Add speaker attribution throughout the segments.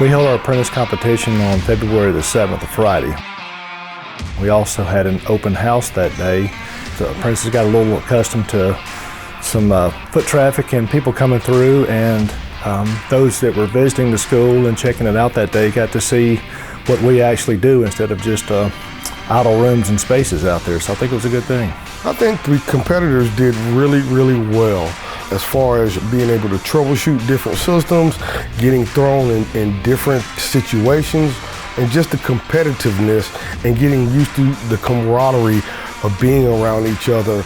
Speaker 1: We held our apprentice competition on February the 7th, a Friday. We also had an open house that day. The apprentices got a little accustomed to some foot traffic and people coming through, and those that were visiting the school and checking it out that day got to see what we actually do instead of just idle rooms and spaces out there. So I think it was a good thing.
Speaker 2: I think the competitors did really, really well as far as being able to troubleshoot different systems, getting thrown in different situations, and just the competitiveness and getting used to the camaraderie of being around each other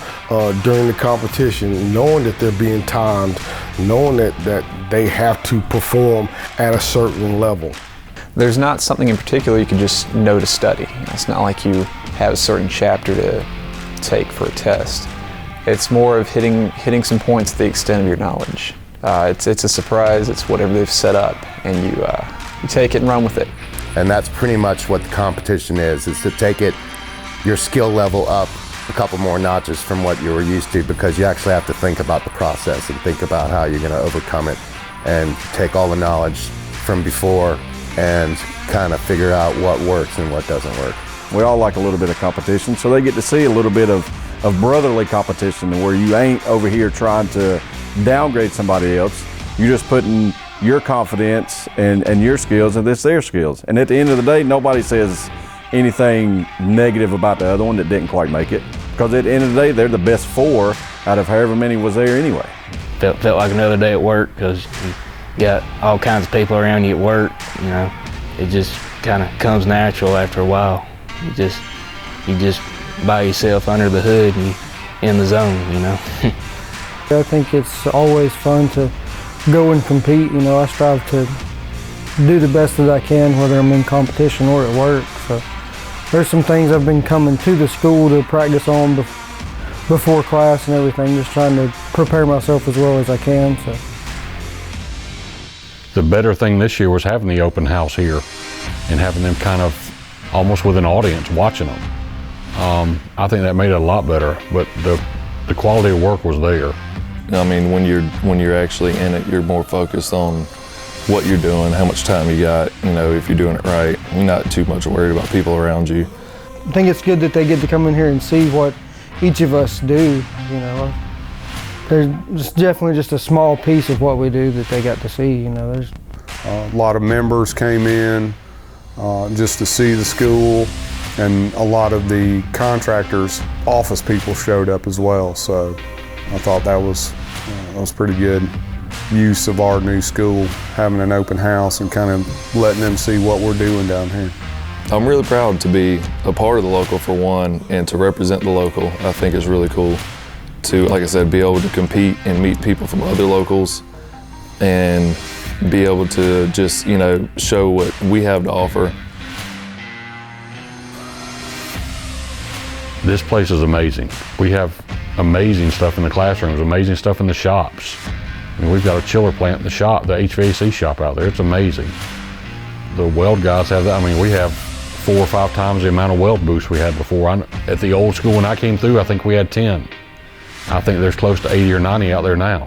Speaker 2: during the competition, knowing that they're being timed, knowing that they have to perform at a certain level.
Speaker 3: There's not something in particular you can just know to study. It's not like you have a certain chapter to take for a test. It's more of hitting some points to the extent of your knowledge. It's a surprise. It's whatever they've set up, and you take it and run with it.
Speaker 4: And that's pretty much what the competition is to take your skill level up a couple more notches from what you were used to, because you actually have to think about the process and think about how you're going to overcome it and take all the knowledge from before and kind of figure out what works and what doesn't work.
Speaker 5: We all like a little bit of competition, so they get to see a little bit of brotherly competition where you ain't over here trying to downgrade somebody else. You're just putting your confidence and your skills, and it's their skills. And at the end of the day, nobody says anything negative about the other one that didn't quite make it, because at the end of the day, they're the best four out of however many was there anyway.
Speaker 6: Felt like another day at work, because you got all kinds of people around you at work. You know, it just kind of comes natural after a while. You just by yourself under the hood and you in the zone, you know.
Speaker 7: I think it's always fun to go and compete. You know, I strive to do the best that I can, whether I'm in competition or at work. So there's some things I've been coming to the school to practice on before class and everything, just trying to prepare myself as well as I can. So
Speaker 8: the better thing this year was having the open house here and having them kind of almost with an audience watching them. I think that made it a lot better, but the quality of work was there.
Speaker 9: I mean, when you're actually in it, you're more focused on what you're doing, how much time you got, you know, if you're doing it right. You're not too much worried about people around you.
Speaker 7: I think it's good that they get to come in here and see what each of us do, you know. There's definitely just a small piece of what we do that they got to see, you know. There's
Speaker 2: A lot of members came in just to see the school, and a lot of the contractors' office people showed up as well. So I thought that was pretty good use of our new school, having an open house and kind of letting them see what we're doing down here.
Speaker 9: I'm really proud to be a part of the local for one, and to represent the local. I think is really cool to, like I said, be able to compete and meet people from other locals and be able to just, you know, show what we have to offer.
Speaker 8: This place is amazing. We have amazing stuff in the classrooms, amazing stuff in the shops. I mean, we've got a chiller plant in the shop, the HVAC shop out there. It's amazing. The weld guys have that. I mean, we have 4 or 5 times the amount of weld booths we had before. At the old school when I came through, I think we had 10. I think there's close to 80 or 90 out there now.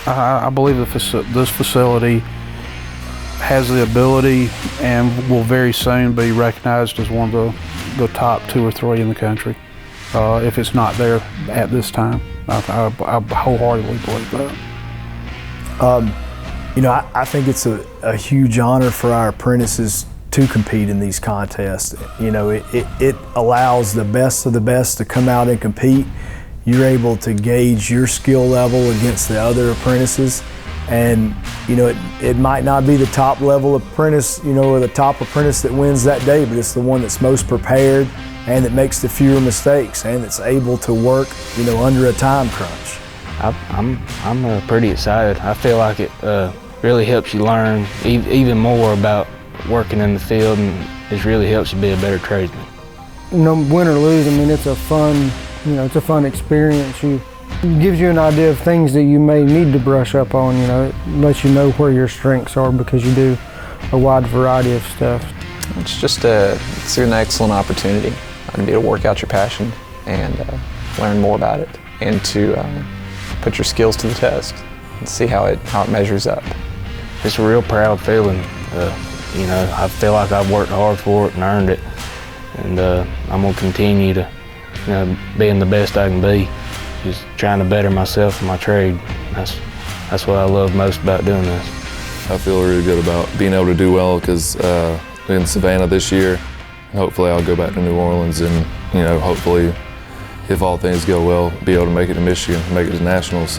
Speaker 10: I believe this facility has the ability and will very soon be recognized as one of the top 2 or 3 in the country. If it's not there at this time, I wholeheartedly believe that.
Speaker 1: You know, I think it's a huge honor for our apprentices to compete in these contests. You know, it allows the best of the best to come out and compete. You're able to gauge your skill level against the other apprentices. And, you know, it might not be the top level apprentice, you know, or the top apprentice that wins that day, but it's the one that's most prepared and that makes the fewer mistakes and that's able to work, you know, under a time crunch.
Speaker 6: I'm pretty excited. I feel like it really helps you learn even more about working in the field, and it really helps you be a better tradesman.
Speaker 7: You know, win or lose, I mean, it's a fun, you know, it's a fun experience. It gives you an idea of things that you may need to brush up on, you know. It lets you know where your strengths are because you do a wide variety of stuff.
Speaker 3: It's an excellent opportunity to be able to work out your passion and learn more about it, and to put your skills to the test and see how it measures up.
Speaker 6: It's a real proud feeling. You know, I feel like I've worked hard for it and earned it, and I'm gonna continue to, you know, being the best I can be, just trying to better myself in my trade. That's what I love most about doing this.
Speaker 9: I feel really good about being able to do well because in Savannah this year, hopefully I'll go back to New Orleans and, you know, hopefully, if all things go well, be able to make it to Michigan, make it to Nationals.